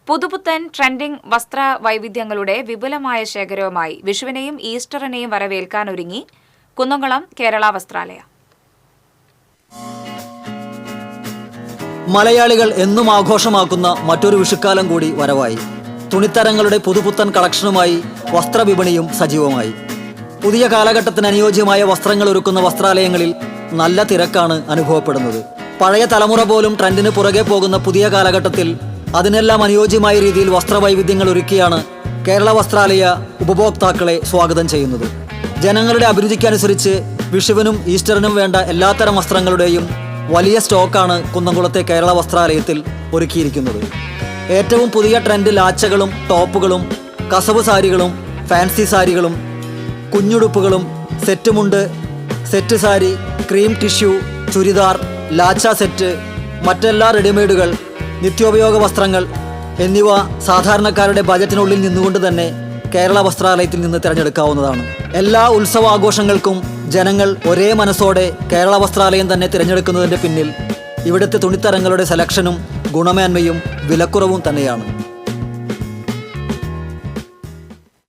പുതുപുത്തൻ ട്രെൻഡിംഗ് വസ്ത്ര വൈവിധ്യങ്ങളുടെ വിപുലമായ ശേഖരവുമായി വിഷുവിനെയും ഈസ്റ്ററിനെയും വരവേൽക്കാനൊരുങ്ങി കുന്നംകുളം കേരള വസ്ത്രാലയ. മലയാളികൾ എന്നും ആഘോഷമാക്കുന്ന മറ്റൊരു വിഷുക്കാലം കൂടി വരവായി. തുണിത്തരങ്ങളുടെ പുതുപുത്തൻ കളക്ഷനുമായി വസ്ത്രവിപണിയും സജീവമായി. പുതിയ കാലഘട്ടത്തിന് അനുയോജ്യമായ വസ്ത്രങ്ങൾ ഒരുക്കുന്ന വസ്ത്രാലയങ്ങളിൽ നല്ല തിരക്കാണ് അനുഭവപ്പെടുന്നത്. പഴയ തലമുറ പോലും ട്രെൻഡിന് പുറകെ പോകുന്ന പുതിയ കാലഘട്ടത്തിൽ അതിനെല്ലാം അനുയോജ്യമായ രീതിയിൽ വസ്ത്രവൈവിധ്യങ്ങൾ ഒരുക്കിയാണ് കേരള വസ്ത്രാലയ ഉപഭോക്താക്കളെ സ്വാഗതം ചെയ്യുന്നത്. ജനങ്ങളുടെ അഭിരുചിക്കനുസരിച്ച് വിഷുവിനും ഈസ്റ്ററിനും വേണ്ട എല്ലാത്തരം വസ്ത്രങ്ങളുടെയും വലിയ സ്റ്റോക്കാണ് കുന്നംകുളത്തെ കേരള വസ്ത്രാലയത്തിൽ ഒരുക്കിയിരിക്കുന്നത്. ഏറ്റവും പുതിയ ട്രെൻഡ് ലാച്ചകളും ടോപ്പുകളും കസവ് സാരികളും ഫാൻസി സാരികളും കുഞ്ഞുടുപ്പുകളും സെറ്റുമുണ്ട്, set sari, cream tissue, churidar, ലാച്ച സെറ്റ്, മറ്റെല്ലാ റെഡിമെയ്ഡുകൾ, നിത്യോപയോഗ വസ്ത്രങ്ങൾ എന്നിവ സാധാരണക്കാരുടെ ബജറ്റിനുള്ളിൽ നിന്നുകൊണ്ട് തന്നെ കേരള വസ്ത്രാലയത്തിൽ നിന്ന് തിരഞ്ഞെടുക്കാവുന്നതാണ്. എല്ലാ ഉത്സവാഘോഷങ്ങൾക്കും ജനങ്ങൾ ഒരേ മനസ്സോടെ കേരള വസ്ത്രാലയം തന്നെ തിരഞ്ഞെടുക്കുന്നതിൻ്റെ പിന്നിൽ ഇവിടുത്തെ തുണിത്തരങ്ങളുടെ സെലക്ഷനും ഗുണമേന്മയും വിലക്കുറവും തന്നെയാണ്.